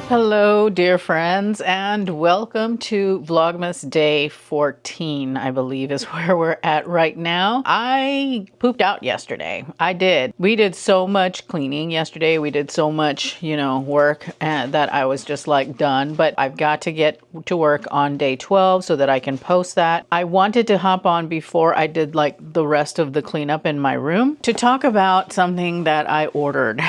Hello, dear friends, and welcome to Vlogmas day 14, I believe is where we're at right now. I pooped out yesterday. I did. We did so much cleaning yesterday. We did so much, work that I was just like done, but I've got to get to work on day 12 so that I can post that. I wanted to hop on before I did like the rest of the cleanup in my room to talk about something that I ordered.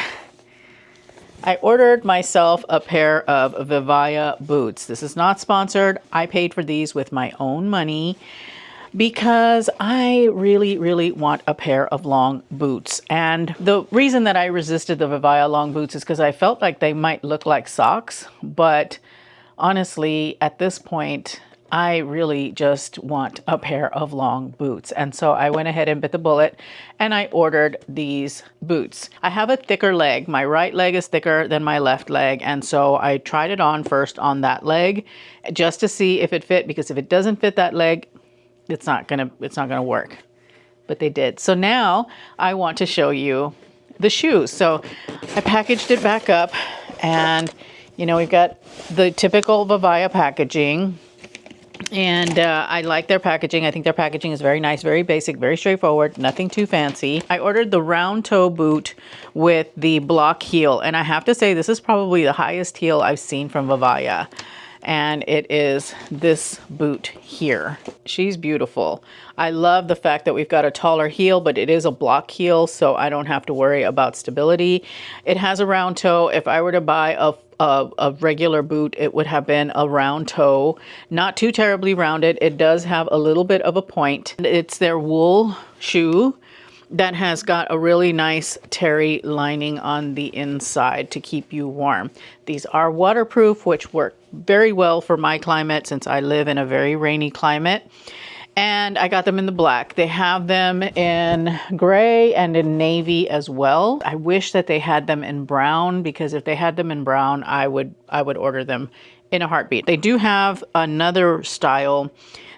I ordered myself a pair of Vivaya boots. This is not sponsored. I paid for these with my own money because I really want a pair of long boots. And the reason that I resisted the Vivaya long boots is because I felt like they might look like socks. But honestly, at this point, I really just want a pair of long boots. And so I went ahead and bit the bullet and I ordered these boots. I have a thicker leg. My right leg is thicker than my left leg. And so I tried it on first on that leg just to see if it fit, because if it doesn't fit that leg, it's not gonna work. But they did. So now I want to show you the shoes. So I packaged it back up and we've got the typical Vivaya packaging. And I like their packaging. I think their packaging is very nice, very basic, very straightforward, nothing too fancy. I ordered the round toe boot with the block heel. And I have to say, this is probably the highest heel I've seen from Vivaya. And it is this boot here. She's beautiful. I love the fact that we've got a taller heel, but it is a block heel, so I don't have to worry about stability. It has a round toe. If I were to buy a regular boot, it would have been a round toe, not too terribly rounded. It does have a little bit of a point. It's their wool shoe that has got a really nice terry lining on the inside to keep you warm. These are waterproof, which work very well for my climate since I live in a very rainy climate. And I got them in the black. They have them in gray and in navy as well. I wish that they had them in brown, because if they had them in brown, I would order them in a heartbeat. They do have another style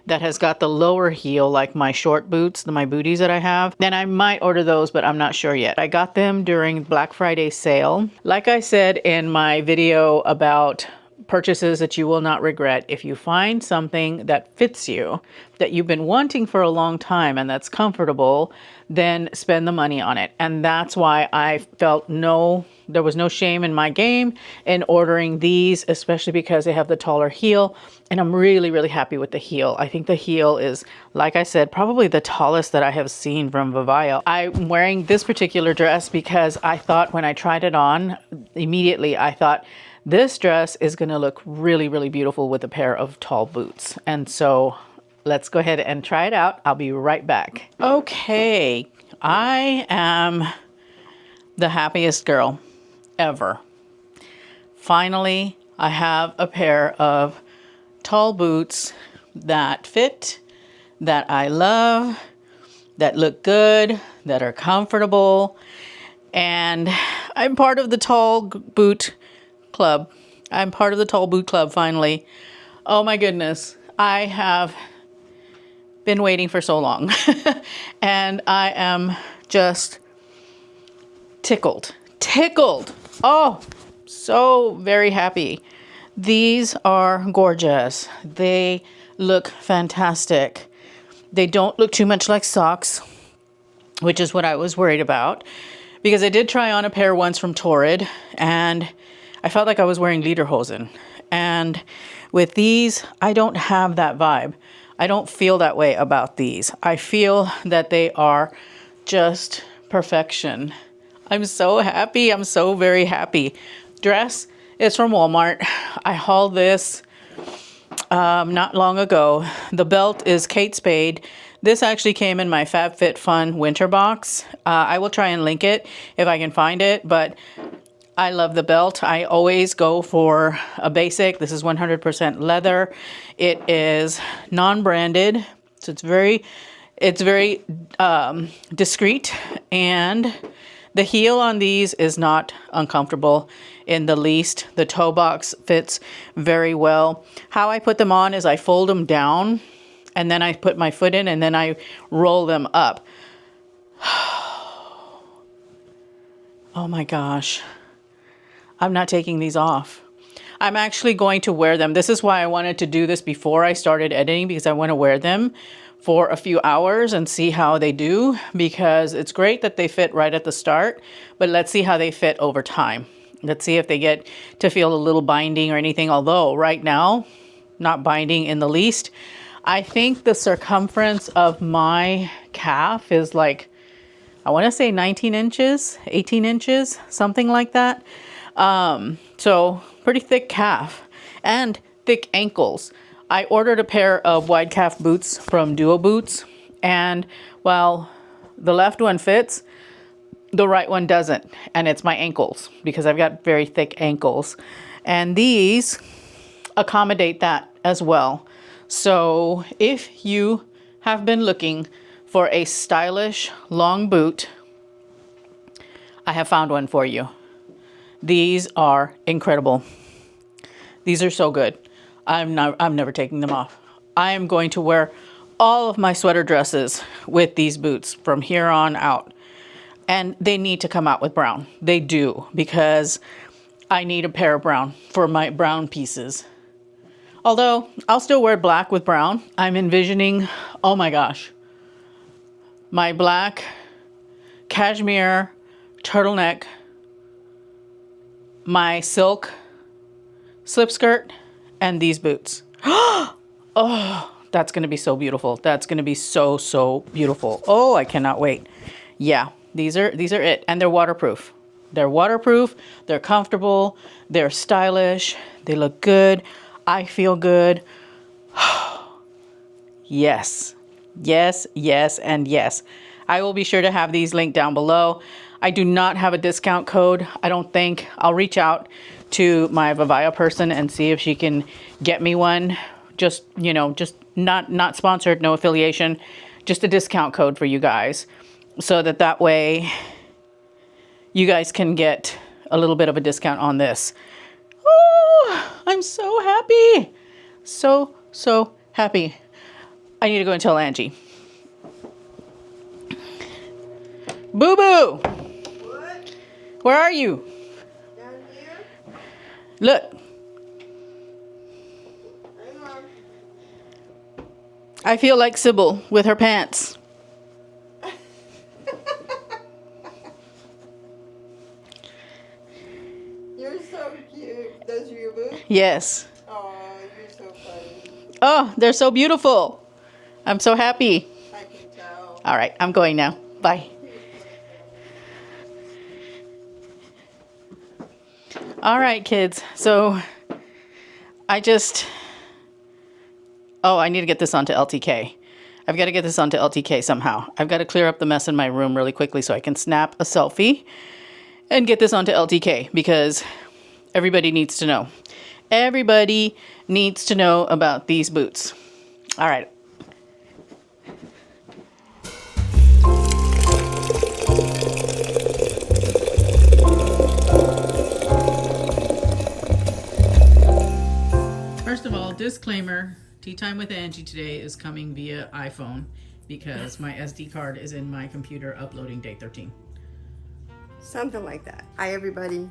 that has got the lower heel, like my short boots, my booties that I have. Then I might order those, but I'm not sure yet. I got them during Black Friday sale. Like I said in my video about purchases that you will not regret, if you find something that fits you, that you've been wanting for a long time and that's comfortable, then spend the money on it. And that's why I felt there was no shame in my game in ordering these, especially because they have the taller heel. And I'm really happy with the heel. I think the heel is, like I said, probably the tallest that I have seen from Vivaya. I'm wearing this particular dress because I thought when I tried it on, immediately I thought, this dress is going to look really beautiful with a pair of tall boots. And so let's go ahead and try it out. I'll be right back. Okay, I am the happiest girl ever. Finally, I have a pair of tall boots that fit, that I love, that look good, that are comfortable. And I'm part of the tall boot club. I'm part of the tall boot club finally. Oh my goodness. I have been waiting for so long. And I am just tickled. Oh, so very happy. These are gorgeous. They look fantastic. They don't look too much like socks, which is what I was worried about, because I did try on a pair once from Torrid and I felt like I was wearing lederhosen. And with these, I don't have that vibe. I don't feel that way about these. I feel that they are just perfection. I'm so happy. I'm so very happy. Dress is from Walmart. I hauled this not long ago. The belt is Kate Spade. This actually came in my FabFitFun winter box. I will try and link it if I can find it, but I love the belt. I always go for a basic. This is 100% leather. It is non-branded, so it's very discreet, and the heel on these is not uncomfortable in the least. The toe box fits very well. How I put them on is I fold them down and then I put my foot in and then I roll them up. Oh my gosh. I'm not taking these off. I'm actually going to wear them. This is why I wanted to do this before I started editing, because I want to wear them for a few hours and see how they do, because it's great that they fit right at the start, but let's see how they fit over time. Let's see if they get to feel a little binding or anything, although right now, not binding in the least. I think the circumference of my calf is like, I want to say 19 inches, 18 inches, something like that. So pretty thick calf and thick ankles. I ordered a pair of wide calf boots from Duo Boots, and while the left one fits, the right one doesn't, and it's my ankles because I've got very thick ankles, and these accommodate that as well. So if you have been looking for a stylish long boot, I have found one for you. These are incredible. These are so good. I'm never taking them off. I am going to wear all of my sweater dresses with these boots from here on out. And they need to come out with brown. They do, because I need a pair of brown for my brown pieces. Although I'll still wear black with brown. I'm envisioning, oh my gosh, my black cashmere turtleneck, my silk slip skirt, and these boots. Oh, that's going to be so beautiful. That's going to be so, so beautiful. Oh, I cannot wait. Yeah, these are it. And they're waterproof. They're waterproof. They're comfortable. They're stylish. They look good. I feel good. Yes, yes, yes, and yes. I will be sure to have these linked down below. I do not have a discount code, I don't think. I'll reach out to my Vivaya person and see if she can get me one. Just, you know, just not sponsored, no affiliation, just a discount code for you guys, so that way you guys can get a little bit of a discount on this. Oh, I'm so happy. So, so happy. I need to go and tell Angie. Boo Boo! What? Where are you? Down here? Look. Hang on. I feel like Sybil with her pants. You're so cute. Those are your boots? Yes. Oh, you're so funny. Oh, they're so beautiful. I'm so happy. I can tell. All right, I'm going now. Bye. All right, kids. So I need to get this onto LTK. I've got to get this onto LTK somehow. I've got to clear up the mess in my room really quickly so I can snap a selfie and get this onto LTK, because everybody needs to know. Everybody needs to know about these boots. All right. First of all, disclaimer, Tea Time with Angie today is coming via iPhone because my SD card is in my computer uploading day 13. Something like that. Hi, everybody.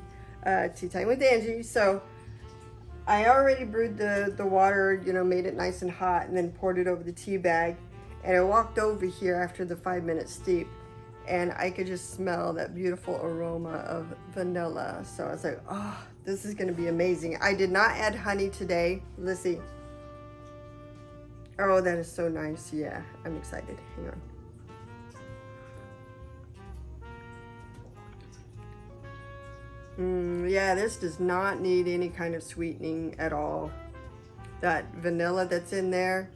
Tea Time with Angie. So I already brewed the water, you know, made it nice and hot, and then poured it over the tea bag. And I walked over here after the 5-minute steep, and I could just smell that beautiful aroma of vanilla. So I was like, oh, this is going to be amazing. I did not add honey today. Let's see. Oh, that is so nice. Yeah, I'm excited. Hang on. Yeah, this does not need any kind of sweetening at all. That vanilla that's in there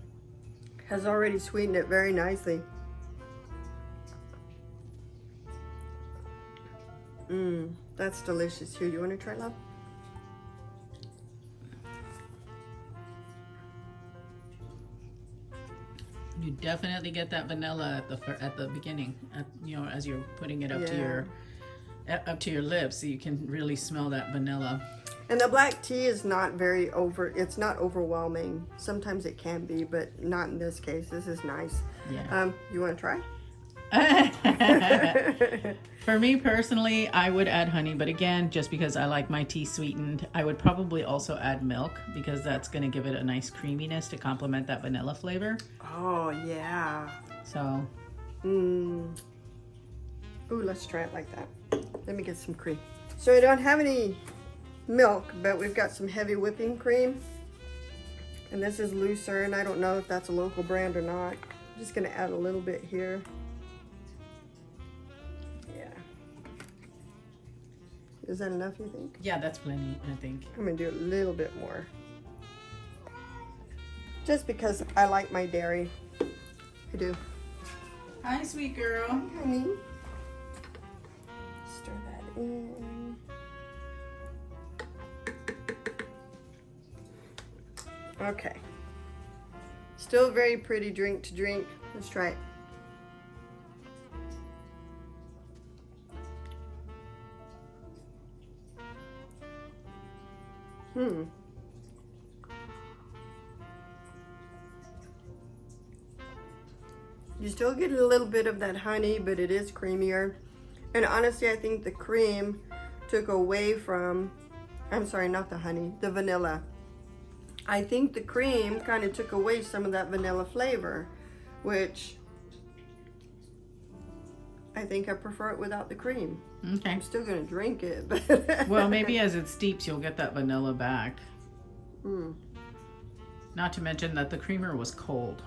has already sweetened it very nicely. That's delicious. Here, do you want to try, love? You definitely get that vanilla at the beginning, you know, as you're putting it up to your lips, so you can really smell that vanilla. And the black tea is not very it's not overwhelming. Sometimes it can be, but not in this case. This is nice. Yeah. You want to try? For me personally, I would add honey, but again, just because I like my tea sweetened, I would probably also add milk because that's going to give it a nice creaminess to complement that vanilla flavor. Oh, yeah. So. Ooh, let's try it like that. Let me get some cream. So I don't have any milk, but we've got some heavy whipping cream. And this is looser, and I don't know if that's a local brand or not. I'm just going to add a little bit here. Yeah. Is that enough, you think? Yeah, that's plenty, I think. I'm going to do a little bit more. Just because I like my dairy. I do. Hi, sweet girl. Hi, honey. Stir that in. Okay. Still a very pretty drink to drink. Let's try it. You still get a little bit of that honey, but it is creamier. And honestly, I think the cream took away from, I'm sorry, not the honey, the vanilla. I think the cream kind of took away some of that vanilla flavor, which I think I prefer it without the cream. Okay. I'm still going to drink it. But well, maybe as it steeps, you'll get that vanilla back. Not to mention that the creamer was cold.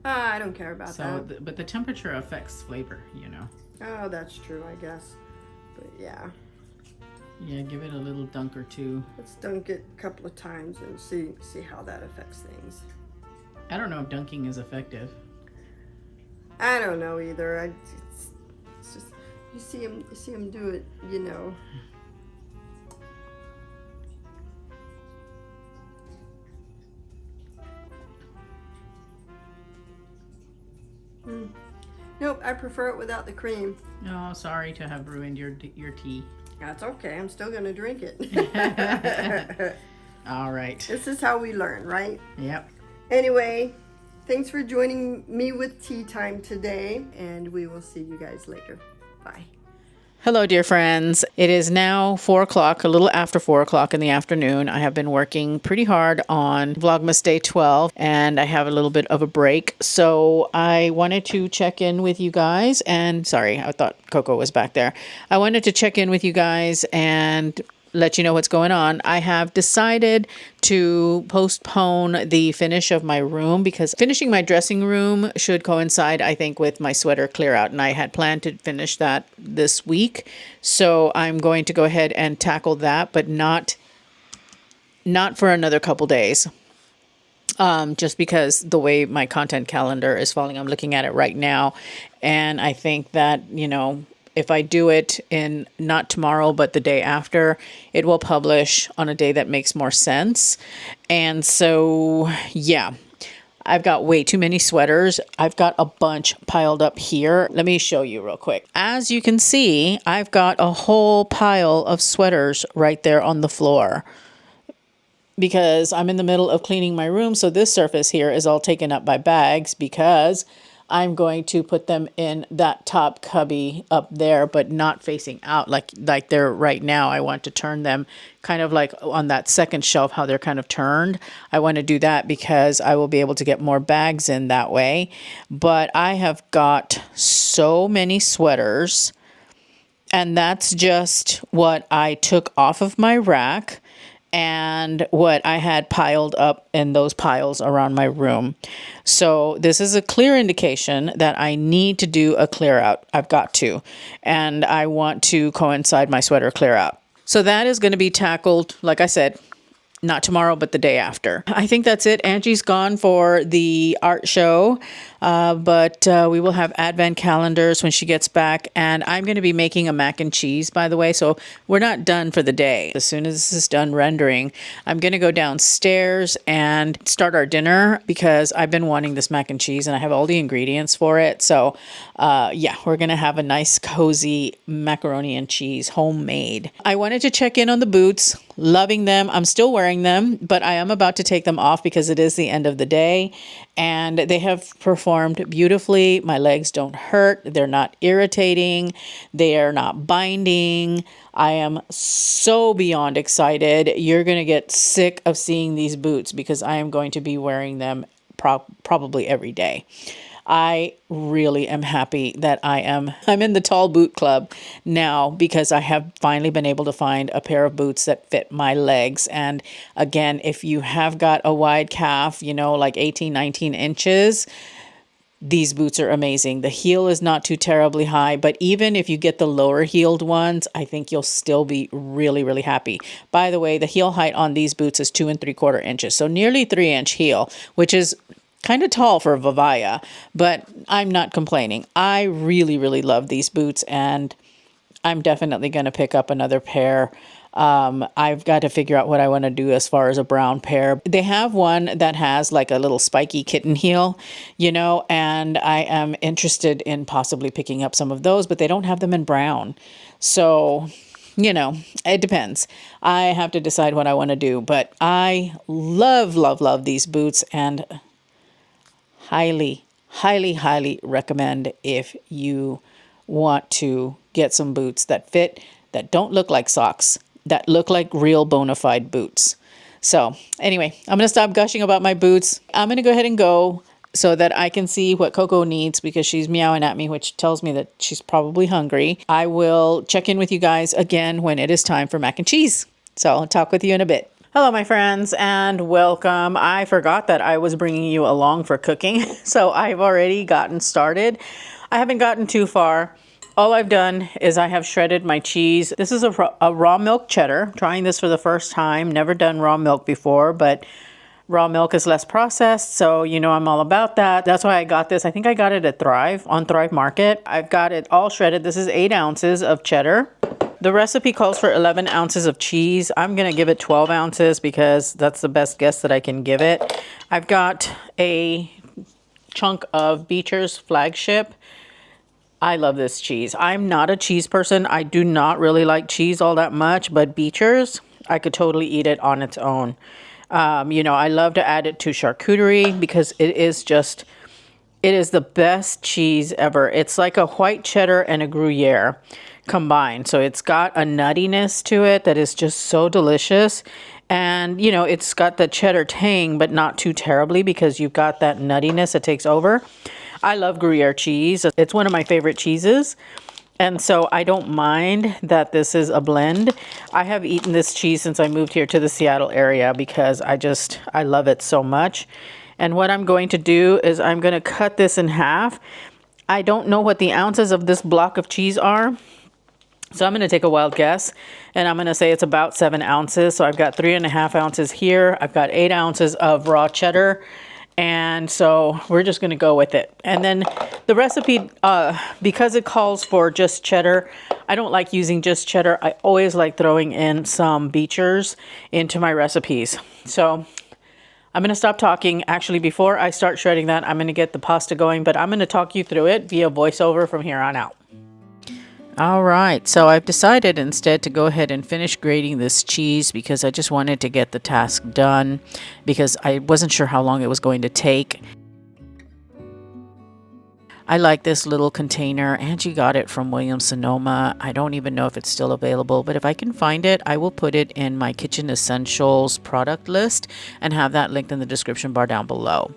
I don't care about that. But the temperature affects flavor, you know. Oh, that's true, I guess. But yeah. Yeah, give it a little dunk or two. Let's dunk it a couple of times and see how that affects things. I don't know if dunking is effective. I don't know either. It's just you see him do it, you know. Nope, I prefer it without the cream. No, sorry to have ruined your tea. That's okay. I'm still gonna drink it. All right. This is how we learn, right? Yep. Anyway, thanks for joining me with tea time today, and we will see you guys later. Bye. Hello, dear friends. It is now 4 o'clock, a little after 4 o'clock in the afternoon. I have been working pretty hard on Vlogmas Day 12, and I have a little bit of a break. So I wanted to check in with you guys, and sorry, I thought Coco was back there. I wanted to check in with you guys and let you know what's going on. I have decided to postpone the finish of my room because finishing my dressing room should coincide, I think, with my sweater clear out. And I had planned to finish that this week. So I'm going to go ahead and tackle that, but not for another couple days. Just because the way my content calendar is falling, I'm looking at it right now. And I think that, you know, if I do it in not tomorrow, but the day after, it will publish on a day that makes more sense. And so, yeah, I've got way too many sweaters. I've got a bunch piled up here. Let me show you real quick. As you can see, I've got a whole pile of sweaters right there on the floor because I'm in the middle of cleaning my room. So this surface here is all taken up by bags because I'm going to put them in that top cubby up there, but not facing out like they're right now. I want to turn them kind of like on that second shelf, how they're kind of turned. I want to do that because I will be able to get more bags in that way. But I have got so many sweaters, and that's just what I took off of my rack and what I had piled up in those piles around my room. So this is a clear indication that I need to do a clear out. I've got to. And I want to coincide my sweater clear out. So that is going to be tackled, like I said, not tomorrow, but the day after. I think that's it. Angie's gone for the art show, but we will have advent calendars when she gets back. And I'm going to be making a mac and cheese, by the way. So we're not done for the day. As soon as this is done rendering, I'm going to go downstairs and start our dinner because I've been wanting this mac and cheese and I have all the ingredients for it. So yeah, we're going to have a nice cozy macaroni and cheese, homemade. I wanted to check in on the boots. Loving them. I'm still wearing wearing them, but I am about to take them off because it is the end of the day, and they have performed beautifully. My legs don't hurt. They're not irritating. They are not binding. I am so beyond excited. You're going to get sick of seeing these boots because I am going to be wearing them probably every day. I really am happy that I'm in the tall boot club now because I have finally been able to find a pair of boots that fit my legs. And again, if you have got a wide calf, you know, like 18, 19 inches, these boots are amazing. The heel is not too terribly high, but even if you get the lower heeled ones, I think you'll still be really, really happy. By the way, the heel height on these boots is 2 3/4 inches, so nearly 3-inch heel, which is kind of tall for Vavaya, but I'm not complaining. I really, really love these boots, and I'm definitely going to pick up another pair. I've got to figure out what I want to do as far as a brown pair. They have one that has like a little spiky kitten heel, you know, and I am interested in possibly picking up some of those, but they don't have them in brown. So, you know, it depends. I have to decide what I want to do, but I love, love, love these boots, and highly, highly, highly recommend if you want to get some boots that fit, that don't look like socks, that look like real bona fide boots. So anyway, I'm going to stop gushing about my boots. I'm going to go ahead and go so that I can see what Coco needs because she's meowing at me, which tells me that she's probably hungry. I will check in with you guys again when it is time for mac and cheese. So I'll talk with you in a bit. Hello, my friends, and welcome. I forgot that I was bringing you along for cooking, so I've already gotten started. I haven't gotten too far. All I've done is I have shredded my cheese. This is a raw milk cheddar. Trying this for the first time. Never done raw milk before, but raw milk is less processed, so you know I'm all about that. That's why I got this. I think I got it at on Thrive Market. I've got it all shredded. This is 8 ounces of cheddar. The recipe calls for 11 ounces of cheese. I'm going to give it 12 ounces because that's the best guess that I can give it. I've got a chunk of Beecher's Flagship. I love this cheese. I'm not a cheese person. I do not really like cheese all that much, but Beecher's, I could totally eat it on its own. You know, I love to add it to charcuterie because it is the best cheese ever. It's like a white cheddar and a Gruyere combined. So it's got a nuttiness to it that is just so delicious. And, you know, it's got the cheddar tang, but not too terribly because you've got that nuttiness that takes over. I love Gruyere cheese. It's one of my favorite cheeses. And so I don't mind that this is a blend. I have eaten this cheese since I moved here to the Seattle area because I love it so much. And what I'm going to do is I'm going to cut this in half. I don't know what the ounces of this block of cheese are, so I'm going to take a wild guess, and I'm going to say it's about 7 ounces. So I've got 3.5 ounces here. I've got 8 ounces of raw cheddar, and so we're just going to go with it. And then the recipe, because it calls for just cheddar, I don't like using just cheddar. I always like throwing in some Beecher's into my recipes. So I'm going to stop talking. Actually, before I start shredding that, I'm going to get the pasta going, but I'm going to talk you through it via voiceover from here on out. All right, so I've decided instead to go ahead and finish grating this cheese because I just wanted to get the task done because I wasn't sure how long it was going to take. I like this little container. Angie got it from Williams-Sonoma. I don't even know if it's still available, but if I can find it, I will put it in my Kitchen Essentials product list and have that linked in the description bar down below.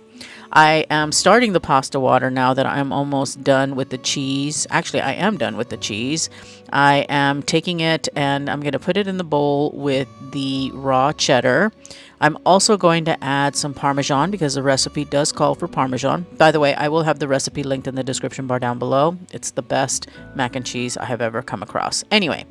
I am starting the pasta water now that I'm almost done with the cheese. Actually, I am done with the cheese. I am taking it and I'm going to put it in the bowl with the raw cheddar. I'm also going to add some Parmesan because the recipe does call for Parmesan. By the way, I will have the recipe linked in the description bar down below. It's the best mac and cheese I have ever come across. Anyway,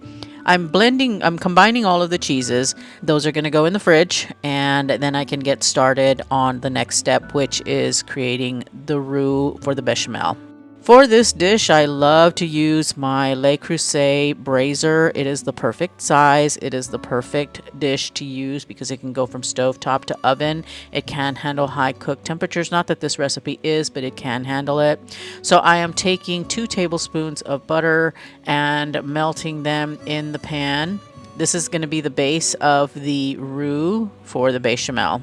I'm combining all of the cheeses. Those are going to go in the fridge, and then I can get started on the next step, which is creating the roux for the bechamel. For this dish, I love to use my Le Creuset brazier. It is the perfect size. It is the perfect dish to use because it can go from stovetop to oven. It can handle high cook temperatures. Not that this recipe is, but it can handle it. So I am taking 2 tablespoons of butter and melting them in the pan. This is going to be the base of the roux for the bechamel.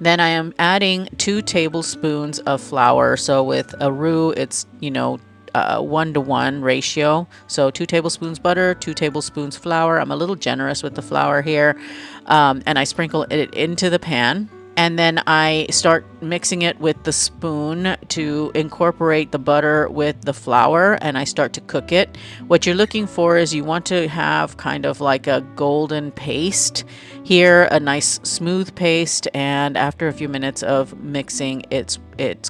Then I am adding 2 tablespoons of flour. So with a roux, it's, 1-to-1 ratio. So 2 tablespoons butter, 2 tablespoons flour. I'm a little generous with the flour here. And I sprinkle it into the pan. And then I start mixing it with the spoon to incorporate the butter with the flour, and I start to cook it. What you're looking for is you want to have kind of like a golden paste here, a nice smooth paste, and after a few minutes of mixing, it's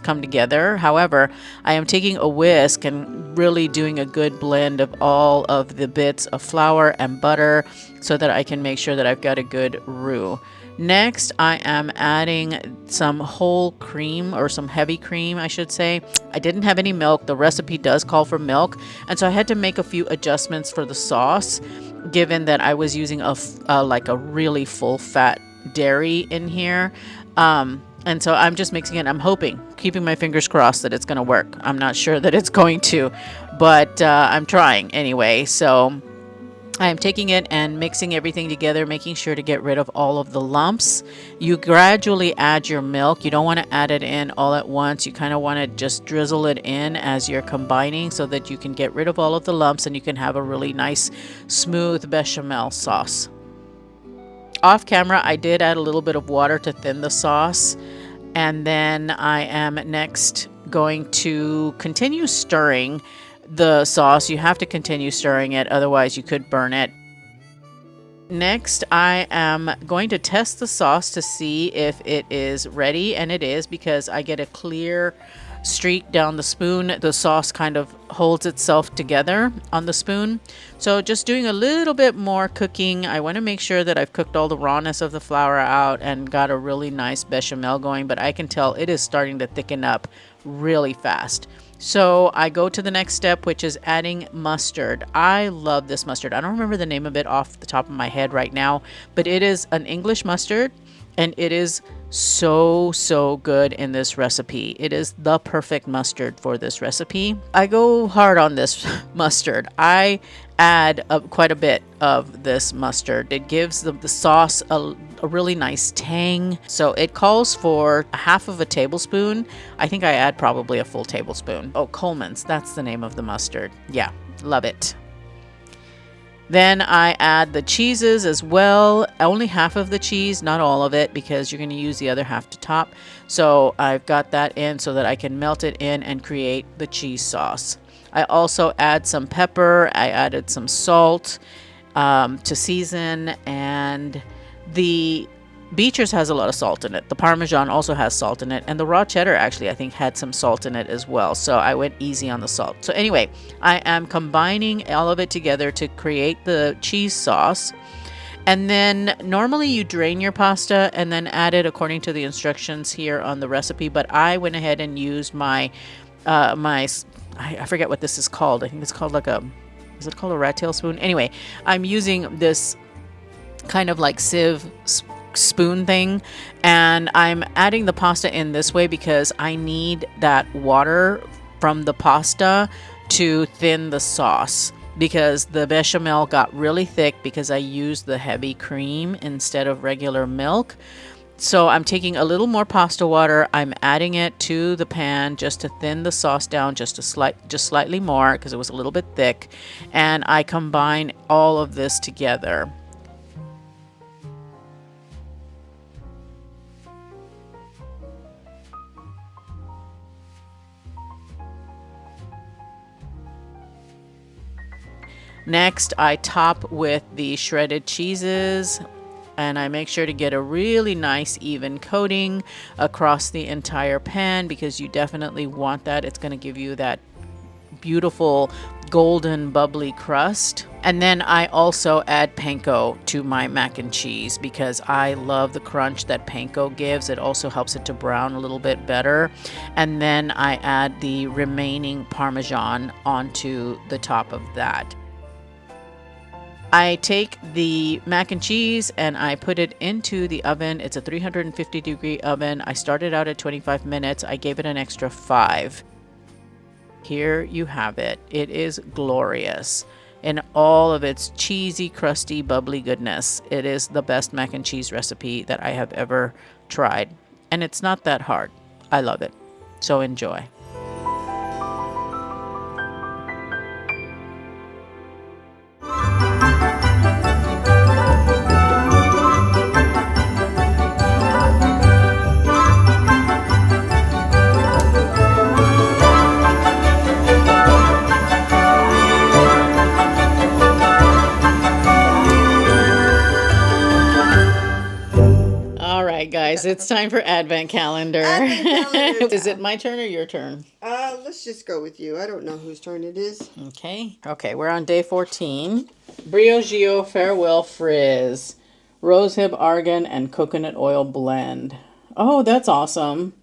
come together. However, I am taking a whisk and really doing a good blend of all of the bits of flour and butter so that I can make sure that I've got a good roux. Next, I am adding some whole cream, or some heavy cream, I should say. I didn't have any milk. The recipe does call for milk, and so I had to make a few adjustments for the sauce, given that I was using like a really full fat dairy in here. And so I'm just mixing it. I'm hoping, keeping my fingers crossed that it's going to work. I'm not sure that it's going to, but I'm trying anyway. So I am taking it and mixing everything together, making sure to get rid of all of the lumps. You gradually add your milk. You don't want to add it in all at once. You kind of want to just drizzle it in as you're combining so that you can get rid of all of the lumps and you can have a really nice, smooth bechamel sauce. Off camera, I did add a little bit of water to thin the sauce. And then I am next going to continue stirring the sauce. You have to continue stirring it, otherwise you could burn it. Next, I am going to test the sauce to see if it is ready, and it is, because I get a clear streak down the spoon. The sauce kind of holds itself together on the spoon. So just doing a little bit more cooking. I want to make sure that I've cooked all the rawness of the flour out and got a really nice bechamel going, but I can tell it is starting to thicken up really fast. So I go to the next step, which is adding mustard. I love this mustard. I don't remember the name of it off the top of my head right now, but it is an English mustard, and it is so good in this recipe. It is the perfect mustard for this recipe. I go hard on this mustard. I add quite a bit of this mustard. It gives the sauce a really nice tang. So it calls for half of a tablespoon. I think I add probably a full tablespoon. Oh, Coleman's, that's the name of the mustard. Yeah, love it. Then I add the cheeses as well. Only half of the cheese, not all of it, because you're going to use the other half to top. So I've got that in so that I can melt it in and create the cheese sauce. I also add some pepper. I added some salt to season, and the Beecher's has a lot of salt in it. The Parmesan also has salt in it, and the raw cheddar actually I think had some salt in it as well. So I went easy on the salt. So anyway, I am combining all of it together to create the cheese sauce. And then normally you drain your pasta and then add it according to the instructions here on the recipe, but I went ahead and used my I forget what this is called. I think it's called is it called a rat tail spoon? Anyway, I'm using this kind of like sieve spoon thing, and I'm adding the pasta in this way because I need that water from the pasta to thin the sauce, because the bechamel got really thick because I used the heavy cream instead of regular milk. So I'm taking a little more pasta water, I'm adding it to the pan just to thin the sauce down just slightly more because it was a little bit thick, and I combine all of this together. Next, I top with the shredded cheeses, and I make sure to get a really nice even coating across the entire pan because you definitely want that. It's going to give you that beautiful golden bubbly crust. And then I also add panko to my mac and cheese because I love the crunch that panko gives. It also helps it to brown a little bit better. And then I add the remaining Parmesan onto the top of that. I take the mac and cheese and I put it into the oven. It's a 350-degree oven. I started out at 25 minutes. I gave it an extra 5. Here you have it. It is glorious. in all of its cheesy, crusty, bubbly goodness. It is the best mac and cheese recipe that I have ever tried. And it's not that hard. I love it. So enjoy. All right, guys, it's time for Advent Calendar. Advent calendar. Is it my turn or your turn? Let's just go with you. I don't know whose turn it is. Okay. Okay, we're on day 14. Briogeo Farewell Frizz. Rosehip Argan and Coconut Oil Blend. Oh, that's awesome.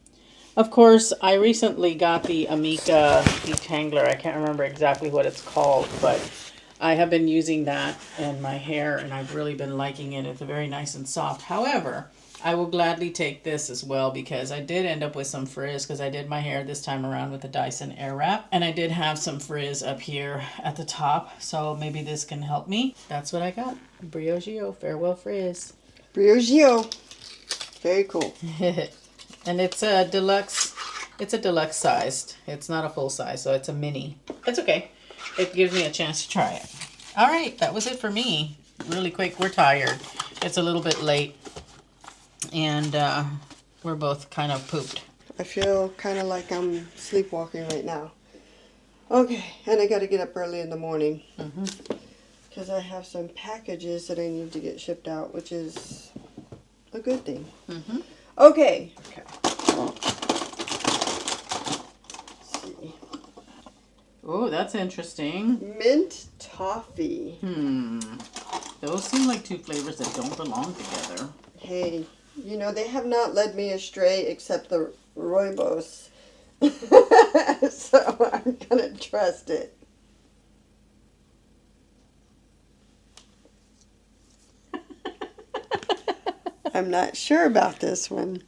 Of course, I recently got the Amika detangler. I can't remember exactly what it's called, but I have been using that in my hair, and I've really been liking it. It's very nice and soft. However, I will gladly take this as well because I did end up with some frizz because I did my hair this time around with the Dyson Airwrap. And I did have some frizz up here at the top, so maybe this can help me. That's what I got. Briogeo Farewell Frizz. Briogeo. Very cool. And it's a deluxe. It's a deluxe sized. It's not a full size, so it's a mini. It's okay. It gives me a chance to try it. All right, that was it for me. Really quick. We're tired. It's a little bit late. And we're both kind of pooped. I feel kind of like I'm sleepwalking right now. Okay, and I got to get up early in the morning. Because I have some packages that I need to get shipped out, which is a good thing. Okay. Let's see. Oh, that's interesting. Mint toffee. Those seem like two flavors that don't belong together. Hey, you know, they have not led me astray except the rooibos. So I'm going to trust it. I'm not sure about this one.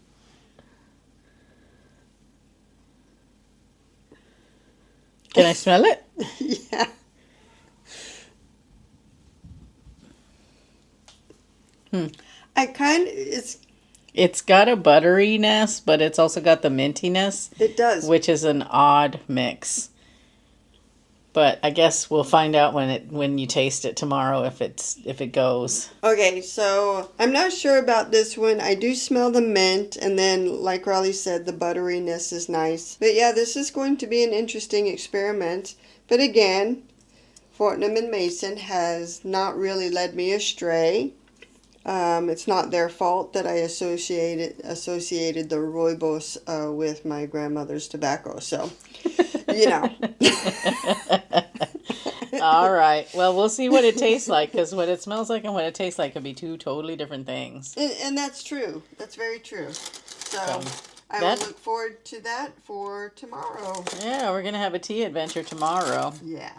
Can I smell it? Yeah. It's got a butteriness, but it's also got the mintiness. It does. Which is an odd mix. But I guess we'll find out when you taste it tomorrow if it goes. Okay, so I'm not sure about this one. I do smell the mint, and then like Raleigh said, the butteriness is nice. But yeah, this is going to be an interesting experiment. But again, Fortnum and Mason has not really led me astray. It's not their fault that I associated the rooibos with my grandmother's tobacco. So, you know. All right. Well, we'll see what it tastes like, because what it smells like and what it tastes like could be two totally different things. And that's true. That's very true. So I will look forward to that for tomorrow. Yeah, we're going to have a tea adventure tomorrow. Yeah.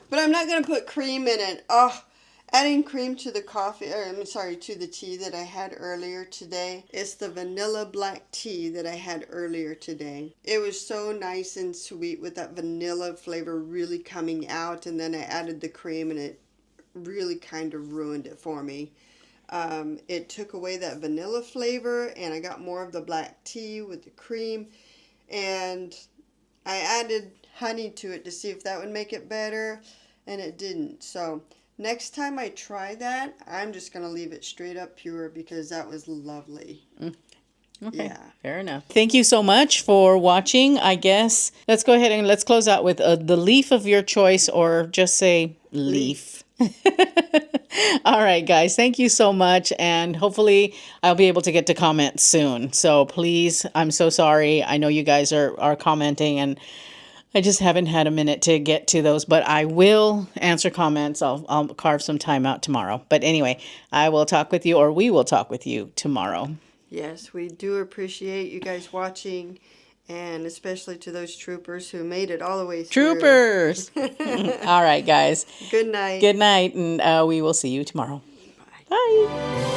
But I'm not going to put cream in it. Oh, adding cream to the to the tea that I had earlier today. It's the vanilla black tea that I had earlier today. It was so nice and sweet with that vanilla flavor really coming out, and then I added the cream and it really kind of ruined it for me. It took away that vanilla flavor, and I got more of the black tea with the cream, and I added honey to it to see if that would make it better, and it didn't. So next time I try that, I'm just going to leave it straight up pure because that was lovely. Okay, yeah. Fair enough. Thank you so much for watching, I guess. Let's go ahead and let's close out with the leaf of your choice, or just say leaf. All right, guys. Thank you so much. And hopefully I'll be able to get to comment soon. So please, I'm so sorry. I know you guys are commenting, and I just haven't had a minute to get to those, but I will answer comments. I'll carve some time out tomorrow. But anyway, I will talk with you, or we will talk with you tomorrow. Yes, we do appreciate you guys watching, and especially to those troopers who made it all the way through. Troopers! All right, guys. Good night. Good night, and we will see you tomorrow. Bye. Bye.